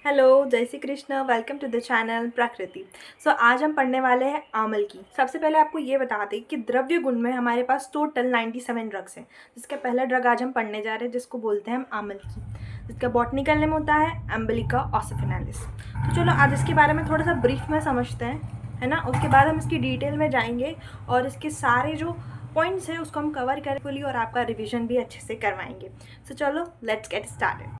Hello, जय Shri Krishna. Welcome to the channel Prakriti. आज हम पढ़ने वाले हैं आमल की। सबसे पहले आपको ये बता दें कि द्रव्य गुण में हमारे पास टोटल 97 ड्रग्स हैं, जिसका पहला ड्रग आज हम पढ़ने जा रहे हैं, जिसको बोलते हैं हम आमल की, जिसका बॉटनिकल नेम होता है एम्बलिका ऑसिफिनालिस। तो चलो आज इसके बारे में थोड़ा सा ब्रीफ में समझते हैं, है ना। उसके बाद हम इसकी डिटेल में जाएंगे और इसके सारे जो पॉइंट्स हैं उसको हम कवर करेंगे और आपका रिविजन भी अच्छे से करवाएंगे। चलो लेट्स गेट स्टार्टेड।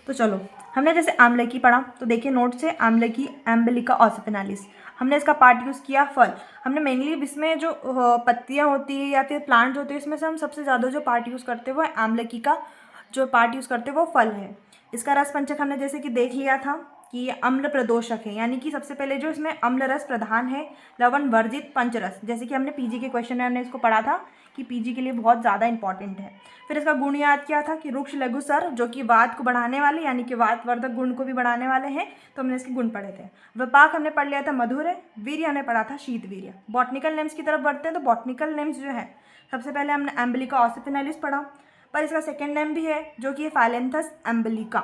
तो चलो, हमने जैसे आमलकी पढ़ा तो देखिए नोट से, आमलकी एम्बलिका ऑसिफिनालिस, हमने इसका पार्ट यूज़ किया फल। हमने मेनली इसमें जो पत्तियां होती है या फिर प्लांट होते हैं, इसमें से हम सबसे ज़्यादा जो पार्ट यूज़ करते हैं वो आमलकी का जो पार्ट यूज़ करते हैं वो फल है। इसका रस पंचक हमने जैसे कि देख लिया था कि ये अम्ल प्रदोषक है, यानी कि सबसे पहले जो इसमें अम्ल रस प्रधान है, लवण वर्जित पंचरस, जैसे कि हमने पीजी के क्वेश्चन में हमने इसको पढ़ा था कि पीजी के लिए बहुत ज़्यादा इंपॉर्टेंट है। फिर इसका गुण याद किया था कि रुक्ष लघु सर, जो कि वात को बढ़ाने वाले यानी कि वातवर्धक गुण को भी बढ़ाने वाले हैं, तो हमने इसके गुण पढ़े थे। विपाक हमने पढ़ लिया था मधुर है, वीर्य हमने पढ़ा था शीत वीर्य। बॉटनिकल नेम्स की तरफ बढ़ते हैं तो बॉटनिकल नेम्स जो है, सबसे पहले हमने एम्बलिका ऑसिफिनालिस पढ़ा, पर इसका सेकेंड नेम भी है जो कि फाइलेंथस एम्बलिका।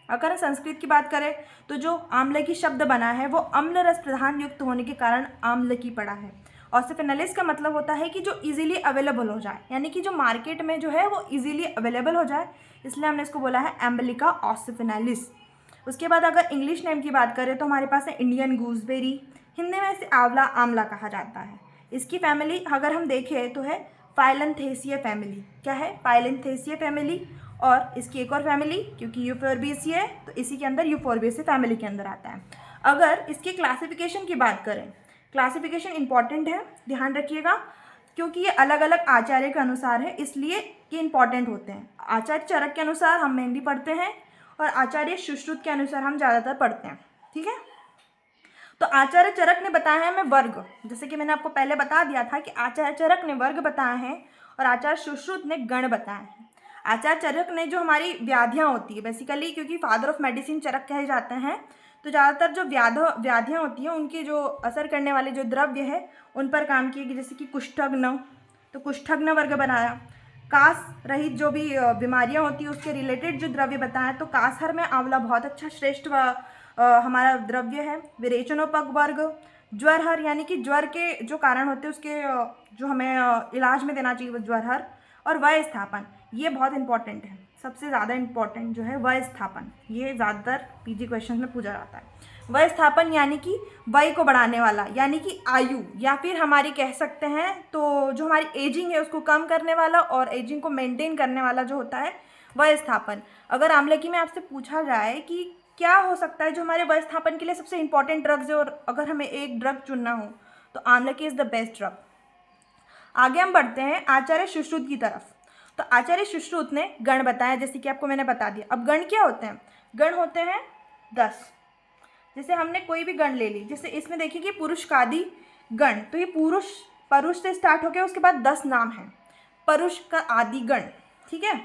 अगर संस्कृत की बात करें तो जो आम्लकी शब्द बना है वो अम्ल रस प्रधान युक्त होने के कारण आम्लकी पड़ा है। ऑसिफिनालिस का मतलब होता है कि जो इजीली अवेलेबल हो जाए, यानी कि जो मार्केट में जो है वो इजीली अवेलेबल हो जाए, इसलिए हमने इसको बोला है एम्बलिका ऑसिफिनालिस। उसके बाद अगर इंग्लिश नेम की बात करें तो हमारे पास है इंडियन गूसबेरी, हिंदी में इसे आंवला आमला कहा जाता है। इसकी फैमिली अगर हम देखें तो है फाइलेंथेसिए फैमिली। क्या है? फाइलेंथेसिए फैमिली। और इसकी एक और फैमिली, क्योंकि यूफोर्बिएसी है तो इसी के अंदर यूफोर्बिएसी फैमिली के अंदर आता है। अगर इसकी क्लासिफिकेशन की बात करें, क्लासिफिकेशन इंपॉर्टेंट है, ध्यान रखिएगा, क्योंकि ये अलग अलग आचार्य के अनुसार है, इसलिए ये इंपॉर्टेंट होते हैं। आचार्य चरक के अनुसार हम मेहंदी पढ़ते हैं और आचार्य सुश्रुत के अनुसार हम ज़्यादातर पढ़ते हैं, ठीक है। तो आचार्य चरक ने बताया है हमें वर्ग, जैसे कि मैंने आपको पहले बता दिया था कि आचार्य चरक ने वर्ग बताया है और आचार्य सुश्रुत ने गण बताया है। आचार्य चरक ने जो हमारी व्याधियाँ होती है बेसिकली, क्योंकि फादर ऑफ मेडिसिन चरक कहे जाते हैं, तो ज़्यादातर जो व्याधियाँ होती हैं उनकी जो असर करने वाले जो द्रव्य है उन पर काम किए, जैसे कि कुष्ठग्न, तो कुष्ठग्न वर्ग बनाया। कास रहित जो भी बीमारियाँ होती है उसके रिलेटेड जो द्रव्य बताया, तो कासहर में आंवला बहुत अच्छा श्रेष्ठ हमारा द्रव्य है। विरेचनोपग वर्ग, ज्वरहर, यानी कि ज्वर के जो कारण होते हैं उसके जो हमें इलाज में देना चाहिए वो ज्वरहर। और वय स्थापन, ये बहुत इंपॉर्टेंट है, सबसे ज़्यादा इंपॉर्टेंट जो है वय स्थापन, ये ज़्यादातर पीजी क्वेश्चन में पूछा जाता है। वय स्थापन यानी कि वय को बढ़ाने वाला, यानी कि आयु, या फिर हमारी कह सकते हैं तो जो हमारी एजिंग है उसको कम करने वाला और एजिंग को मेंटेन करने वाला जो होता है वय स्थापन। अगर आम्लकी में आपसे पूछा जाए कि क्या हो सकता है जो हमारे वय स्थापन के लिए सबसे इंपॉर्टेंट ड्रग्स है, और अगर हमें एक ड्रग चुनना हो तो आम्लकी इज़ द बेस्ट ड्रग। आगे हम बढ़ते हैं आचार्य सुश्रुत की तरफ। तो आचार्य सुश्रुत ने गण बताया, जैसे कि आपको मैंने बता दिया। अब गण क्या होते हैं? गण होते हैं 10। जैसे हमने कोई भी गण ले ली, जैसे इसमें देखिए कि पुरुष का आदि गण, तो ये परुष से स्टार्ट हो गया, उसके बाद 10 नाम है परुष का आदि गण, ठीक है।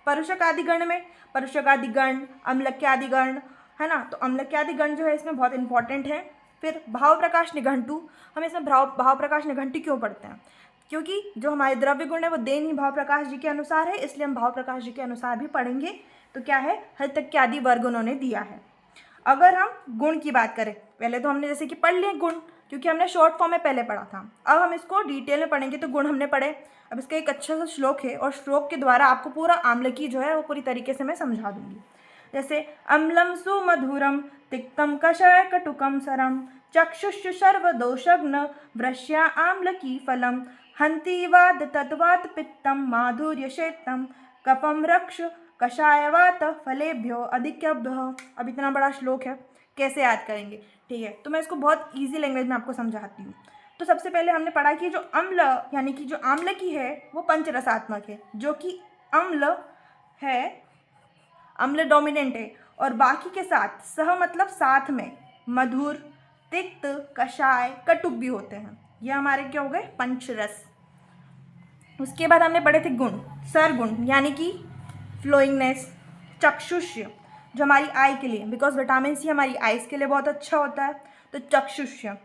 परुषक आदि गण में परुषक आदि गण, अम्लक्य आदि गण, है ना। तो अम्लक्य आदि गण जो है इसमें बहुत इंपॉर्टेंट है। फिर भाव प्रकाश निघंटु, हम इसमें भाव प्रकाश निघंटु क्यों पढ़ते हैं? क्योंकि जो हमारे द्रव्य गुण है वो देन ही भाव प्रकाश जी के अनुसार है, इसलिए हम भाव प्रकाश जी के अनुसार भी पढ़ेंगे। तो क्या है? हरितक्य आदि वर्ग उन्होंने दिया है। अगर हम गुण की बात करें, पहले तो हमने जैसे कि पढ़ लिए गुण, क्योंकि हमने शॉर्ट फॉर्म में पहले पढ़ा था। अब हम इसको डिटेल में पढ़ेंगे, तो गुण हमने पढ़े। अब इसका एक अच्छा सा श्लोक है और श्लोक के द्वारा आपको पूरा आम्लकी जो है वो पूरी तरीके से मैं समझा दूंगी। जैसे अम्लम सुमधुरम तिक्तम कषाय कटुकम सरम चक्षुष सर्वदोषग्न वृष्या आम्लकी फलम हंति वाद तत्वात पित्तम माधुर्य शेतम कपम रक्ष कषायवात फलेभ्यो अधिक्यभ्यो। अब इतना बड़ा श्लोक है, कैसे याद करेंगे? ठीक है, तो मैं इसको बहुत इजी लैंग्वेज में आपको समझाती हूँ। तो सबसे पहले हमने पढ़ा कि जो अम्ल यानी कि जो आम्लकी है वो पंचरसात्मक है, जो कि अम्ल है, अम्ल डोमिनेंट है, और बाकी के साथ सह मतलब साथ में मधुर, तिक्त, कषाय, कटुक भी होते हैं। ये हमारे क्या हो गए? पंचरस। उसके बाद हमने पढ़े थे गुण, सरगुण, यानी कि फ्लोइंगनेस, चक्षुष्य, जो हमारी आई के लिए, बिकॉज विटामिन सी हमारी आइज के लिए बहुत अच्छा होता है, तो चक्षुष्य।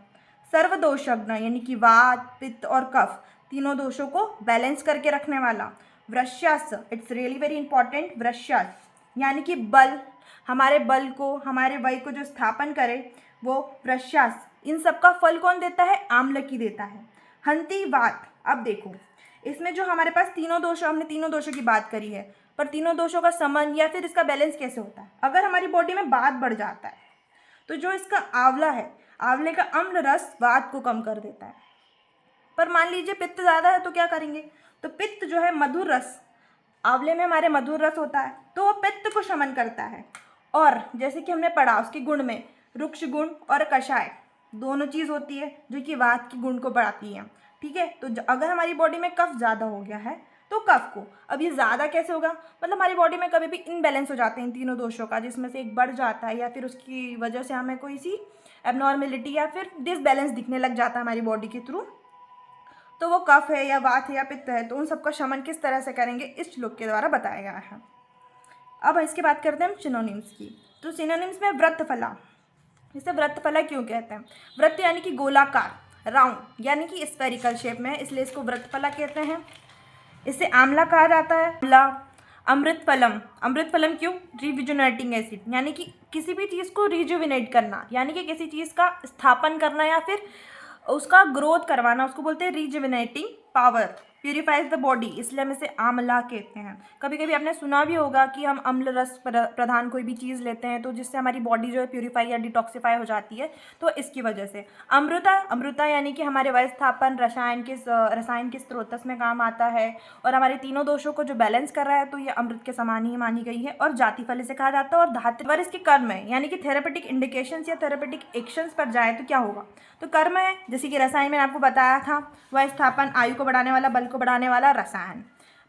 सर्वदोषज्ञ, यानी कि वात, पित्त और कफ, तीनों दोषों को बैलेंस करके रखने वाला। वृश्यास, इट्स रियली वेरी इंपॉर्टेंट, वृश्यास यानी कि बल, हमारे बल को, हमारे वय को जो स्थापन करे वो वृश्यास। इन सब का फल कौन देता है? आम्लकी देता है। हंति वात, अब देखो इसमें जो हमारे पास तीनों दोष, हमने तीनों दोषों की बात करी है, पर तीनों दोषों का समन या फिर इसका बैलेंस कैसे होता है? अगर हमारी बॉडी में वात बढ़ जाता है तो जो इसका आंवला है, आंवले का अम्ल रस वात को कम कर देता है। पर मान लीजिए पित्त ज़्यादा है तो क्या करेंगे? तो पित्त जो है मधुर रस, आंवले में हमारे मधुर रस होता है तो वो पित्त को शमन करता है। और जैसे कि हमने पढ़ा उसके गुण में रुक्ष गुण और कषाय दोनों चीज़ होती है जो कि वात के गुण को बढ़ाती है। ठीक है, तो अगर हमारी बॉडी में कफ ज़्यादा हो गया है तो कफ को, अब ये ज़्यादा कैसे होगा? मतलब हमारी बॉडी में कभी भी इनबैलेंस हो जाते हैं इन तीनों दोषों का, जिसमें से एक बढ़ जाता है या फिर उसकी वजह से हमें कोई सी एबनॉर्मेलिटी या फिर डिसबैलेंस दिखने लग जाता है हमारी बॉडी के थ्रू, तो वो कफ है या वात है या पित्त है, तो उन सबका शमन किस तरह से करेंगे इस श्लोक के द्वारा बताया गया है। अब इसके बात करते हैं हम सिनोनिम्स की। तो सिनोनिम्स में वृत्तफला, इसे वृत्तफला क्यों कहते हैं? वृत्त यानी कि गोलाकार, राउंड यानी कि स्फेरिकल शेप में है, इसलिए इसको वृत्तफला कहते हैं। इसे आंवला कहा जाता है, आंवला। अमृतफलम, अमृतफलम क्यों? रिजुविनेटिंग एसिड, यानी कि किसी भी चीज़ को रिजुविनेट करना, यानी कि किसी चीज़ का स्थापन करना या फिर उसका ग्रोथ करवाना, उसको बोलते हैं rejuvenating power. Purifies the body, इसलिए हम इसे आंवला कहते हैं। कभी कभी आपने सुना भी होगा कि हम अम्ल रस प्रधान कोई भी चीज़ लेते हैं तो जिससे हमारी बॉडी जो है प्यूरिफाई या डिटॉक्सिफाई हो जाती है, तो इसकी वजह से। अमृता, अमृता यानी कि हमारे वयस्थापन रसायन के स्रोतस में काम आता है और हमारे तीनों दोषों को जो बैलेंस कर रहा है, तो ये अमृत के समान ही मानी गई है। और जातिफल इसे कहा जाता है। और धातुवर इसके कर्म है, यानी कि थेरेपेटिक इंडिकेशंस या थेरेपेटिक एक्शंस पर जाए तो क्या होगा? तो कर्म है, जैसे कि रसायन मैंने आपको बताया था, वयस्थापन आयु को बढ़ाने वाला, बल को बढ़ाने वाला रसायन।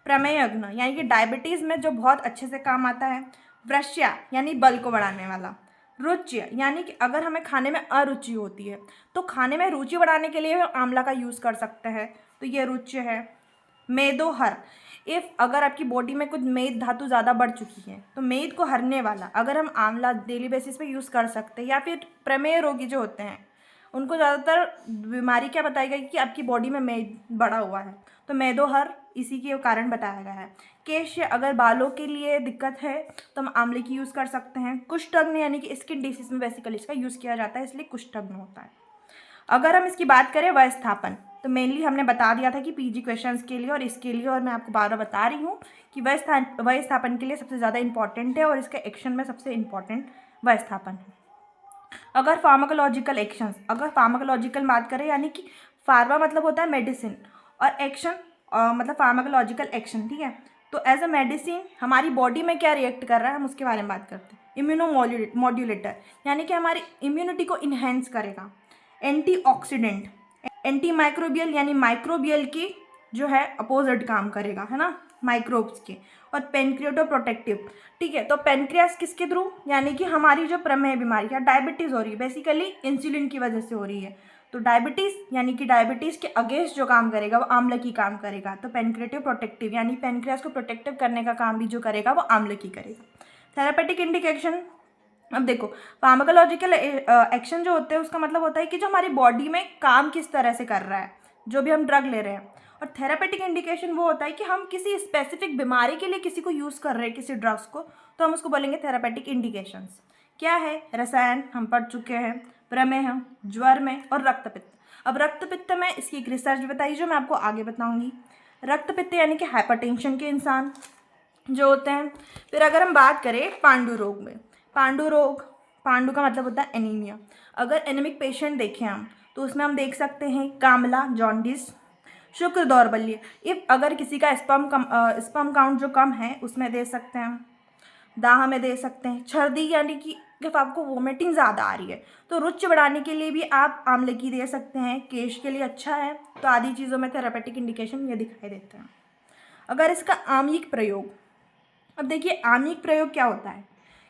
प्रमेय अग्न यानी कि डायबिटीज़ में जो बहुत अच्छे से काम आता है। वृश्या यानी बल को बढ़ाने वाला। रुच्य यानी कि अगर हमें खाने में अरुचि होती है तो खाने में रुचि बढ़ाने के लिए आंवला का यूज़ कर सकते हैं, तो ये रुच्य है। मेदोहर, इफ़ अगर आपकी बॉडी में कुछ मेद धातु ज़्यादा बढ़ चुकी है तो मेद को हरने वाला अगर हम आंवला डेली बेसिस पे यूज़ कर सकते हैं। या फिर प्रमेय रोगी जो होते हैं उनको ज़्यादातर बीमारी क्या बताई गई कि आपकी बॉडी में मेद बढ़ा हुआ है, तो मेदोहर इसी के कारण बताया गया है। केश, अगर बालों के लिए दिक्कत है तो हम आंवले की यूज़ कर सकते हैं। कुष्ठग्न यानी कि स्किन डिसीज में बेसिकली इसका यूज़ किया जाता है, इसलिए कुष्ठग्न होता है। अगर हम इसकी बात करें वयस्थापन, तो मेनली हमने बता दिया था कि पीजी क्वेश्चंस के लिए और इसके लिए, और मैं आपको बार बार बता रही हूँ कि वयस्थापन के लिए सबसे ज़्यादा इंपॉर्टेंट है और इसके एक्शन में सबसे इंपॉर्टेंट वयस्थापन है। अगर फार्माकोलॉजिकल एक्शंस, अगर फार्माकोलॉजिकल बात करें यानी कि फार्मा मतलब होता है मेडिसिन और एक्शन मतलब फार्माकोलॉजिकल एक्शन, ठीक है। तो एज अ मेडिसिन हमारी बॉडी में क्या रिएक्ट कर रहा है हम उसके बारे में बात करते हैं। इम्यूनोमॉड्यूलेटर यानी कि हमारी इम्यूनिटी को इन्हेंस करेगा। एंटीऑक्सीडेंट, एंटी माइक्रोबियल यानी माइक्रोबियल की जो है अपोजिट काम करेगा, है ना, माइक्रोब्स के। और पेनक्रियाटो प्रोटेक्टिव, ठीक है। तो पेनक्रियास किसके थ्रू, यानी कि हमारी जो प्रमेह बीमारी या डायबिटीज़ हो रही है बेसिकली इंसुलिन की वजह से हो रही है, तो डायबिटीज़ यानी कि डायबिटीज़ के अगेंस्ट जो काम करेगा वो आम्लकी काम करेगा। तो पेनक्रियाटो प्रोटेक्टिव यानी पेनक्रियास को प्रोटेक्टिव करने का काम भी जो करेगा वो आम्लकी करेगा। थेरापेटिक इंडिकेशन, अब देखो फार्माकोलॉजिकल एक्शन जो होते हैं उसका मतलब होता है कि जो हमारी बॉडी में काम किस तरह से कर रहा है जो भी हम ड्रग ले रहे हैं। और थेरापेटिक इंडिकेशन वो होता है कि हम किसी स्पेसिफिक बीमारी के लिए किसी को यूज़ कर रहे हैं, किसी ड्रग्स को, तो हम उसको बोलेंगे थेरापेटिक इंडिकेशंस। क्या है? रसायन हम पढ़ चुके हैं, प्रमेह, ज्वर में, और रक्तपित्त। अब रक्तपित्त में इसकी एक रिसर्च बताई जो मैं आपको आगे बताऊँगी। रक्तपित्त यानी कि हाइपरटेंशन के इंसान जो होते हैं। फिर अगर हम बात करें पांडु रोग में, पांडु रोग, पांडु का मतलब होता है एनीमिया। अगर एनीमिक पेशेंट देखें हम तो उसमें हम देख सकते हैं कामला, जॉन्डिस, शुक्र दौर्बल्य। इफ अगर किसी का स्पर्म काउंट जो कम है उसमें दे सकते हैं, दाह में दे सकते हैं। छर्दी यानी कि जब आपको वोमिटिंग ज़्यादा आ रही है तो रुचि बढ़ाने के लिए भी आप आम्लकी दे सकते हैं, केश के लिए अच्छा है। तो आदि चीज़ों में थेरापेटिक इंडिकेशन ये दिखाई देते हैं। अगर इसका आम्लिक प्रयोग, अब देखिए आम्लिक प्रयोग क्या होता है,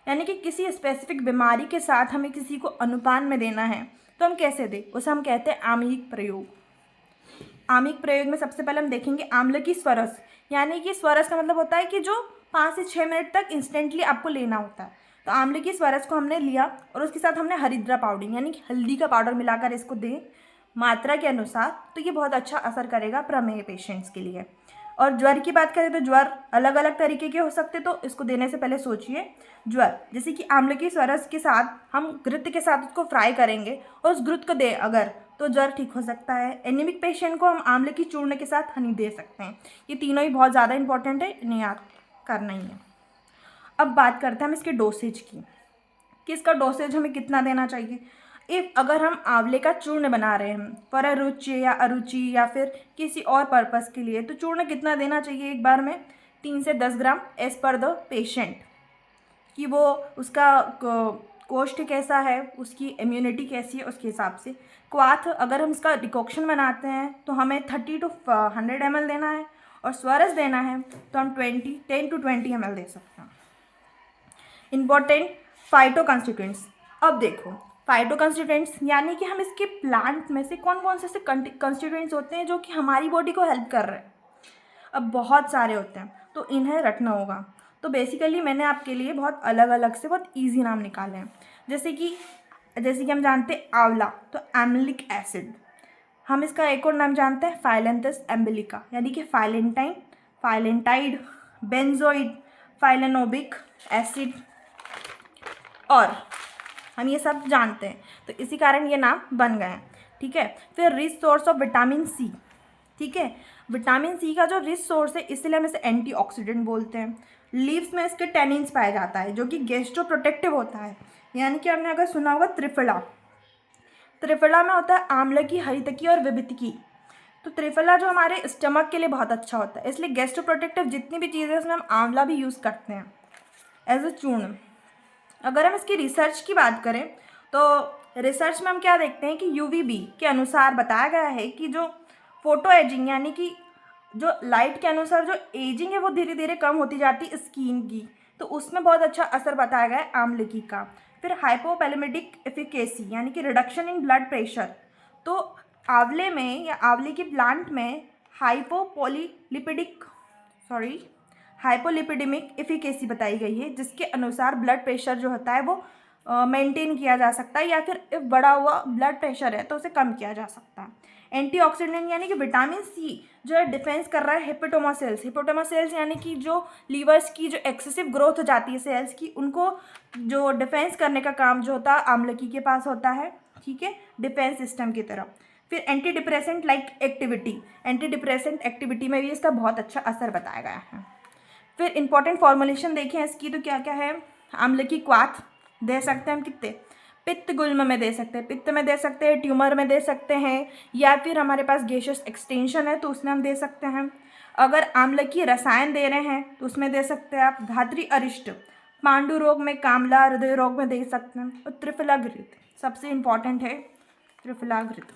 यानी कि किसी स्पेसिफिक बीमारी के साथ हमें किसी को अनुपान में देना है तो हम कैसे दें, उसे हम कहते हैं आम्लिक प्रयोग। आम्लिक प्रयोग में सबसे पहले हम देखेंगे आम्ल की स्वरस, यानी कि स्वरस का मतलब होता है कि जो 5 से 6 मिनट तक इंस्टेंटली आपको लेना होता है। तो आम्ल की स्वरस को हमने लिया और उसके साथ हमने हरिद्रा पाउडर यानी कि हल्दी का पाउडर मिलाकर इसको दें मात्रा के अनुसार, तो ये बहुत अच्छा असर करेगा प्रमेह पेशेंट्स के लिए। और ज्वर की बात करें तो ज्वर अलग अलग तरीके के हो सकते, तो इसको देने से पहले सोचिए। ज्वर जैसे कि आम्ल स्वरस के साथ हम घृत के साथ उसको फ्राई करेंगे और उस घृत को दे अगर, तो ज्वर ठीक हो सकता है। एनीमिक पेशेंट को हम आंवले की चूर्ण के साथ हनी दे सकते हैं। ये तीनों ही बहुत ज़्यादा इंपॉर्टेंट है, इन्हें याद करना ही है। अब बात करते हैं हम इसके डोसेज की, कि इसका डोसेज हमें कितना देना चाहिए। अगर हम आंवले का चूर्ण बना रहे हैं पर अरुचि या अरुचि या फिर किसी और पर्पस के लिए, तो चूर्ण कितना देना चाहिए एक बार में, 3 से 10 ग्राम एज पर द पेशेंट, कि वो उसका कोष्ठ कैसा है, उसकी इम्यूनिटी कैसी है, उसके हिसाब से। क्वाथ अगर हम इसका डिकॉक्शन बनाते हैं तो हमें 30 to 100 ml देना है, और स्वरस देना है तो हम 10 to 20 ml दे सकते हैं। Important phyto constituents. अब देखो फाइटो कंस्टिट्यूएंट्स यानी कि हम इसके प्लांट में से कौन कौन से ऐसे कंस्टिट्यूएंट्स होते हैं जो कि हमारी बॉडी को हेल्प कर रहे हैं। अब बहुत सारे होते हैं तो इन्हें रटना होगा। तो बेसिकली मैंने आपके लिए बहुत अलग अलग से बहुत इजी नाम निकाले हैं। जैसे कि हम जानते हैं आंवला, तो एमिलिक एसिड। हम इसका एक और नाम जानते हैं फाइलेंथस एम्बिलिका, यानी कि फाइलेंटाइन, फाइलेंटाइड, बेंजोइड, फाइलेनोबिक एसिड, और हम ये सब जानते हैं, तो इसी कारण ये नाम बन गए हैं। ठीक है, फिर rich source of vitamin C. ठीक है, विटामिन सी का जो रिच सोर्स है, इसलिए हम इसे एंटीऑक्सीडेंट बोलते हैं। लीव्स में इसके टेनिन्स पाया जाता है जो कि गैस्ट्रो प्रोटेक्टिव होता है, यानी कि आपने अगर सुना होगा त्रिफला, त्रिफला में होता है आंवले की, हरितकी और विभितकी। तो त्रिफला जो हमारे स्टमक के लिए बहुत अच्छा होता है, इसलिए गैस्ट्रो प्रोटेक्टिव जितनी भी चीज़ें उसमें हम आंवला भी यूज़ करते हैं एज अ चूर्ण। अगर हम इसकी रिसर्च की बात करें तो रिसर्च में हम क्या देखते हैं कि यूवीबी के अनुसार बताया गया है कि जो फोटो एजिंग यानी कि जो लाइट के अनुसार जो एजिंग है वो धीरे धीरे कम होती जाती है स्किन की, तो उसमें बहुत अच्छा असर बताया गया है आंवलिकी का। फिर हाइपोपैलेमेटिक एफिकेसी यानी कि रिडक्शन इन ब्लड प्रेशर, तो आंवले में या आंवले की प्लांट में हाइपोलिपिडेमिक एफिकेसी बताई गई है, जिसके अनुसार ब्लड प्रेशर जो होता है वो मेंटेन किया जा सकता है, या फिर इफ बढ़ा हुआ ब्लड प्रेशर है तो उसे कम किया जा सकता है। एंटीऑक्सीडेंट यानी कि विटामिन सी जो है डिफेंस कर रहा है हिपोटोमा सेल्स यानी कि जो लीवर्स की जो एक्सेसिव ग्रोथ हो जाती है सेल्स की, उनको जो डिफेंस करने का काम जो होता है आंवलकी के पास होता है। ठीक है, डिफेंस सिस्टम की तरह। फिर एंटी डिप्रेसेंट एक्टिविटी में भी इसका बहुत अच्छा असर बताया गया है। फिर इंपॉर्टेंट फॉर्मुलेशन देखें इसकी, तो क्या क्या है। आंवलकी क्वाथ दे सकते हैं हम कितने, पित्त गुल्म में दे सकते हैं, पित्त में दे सकते हैं, ट्यूमर में दे सकते हैं, या फिर हमारे पास गैसियस एक्सटेंशन है तो उसमें हम दे सकते हैं। अगर आंवलकी रसायन दे रहे हैं तो उसमें दे सकते हैं आप। धात्री अरिष्ट, पांडु रोग में, कामला, हृदय रोग में दे सकते हैं। और त्रिफला घृत सबसे इम्पॉर्टेंट है, त्रिफला घृत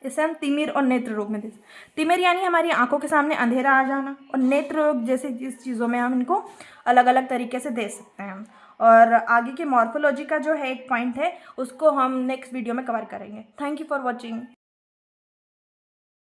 इसे हम तिमिर और नेत्र रोग में दे सकते हैं। तिमिर यानी हमारी आंखों के सामने अंधेरा आ जाना, और नेत्र रोग जैसे जिस चीज़ों में हम इनको अलग अलग तरीके से दे सकते हैं। और आगे की मॉर्फोलॉजी का जो है एक पॉइंट है उसको हम नेक्स्ट वीडियो में कवर करेंगे। Thank you for watching.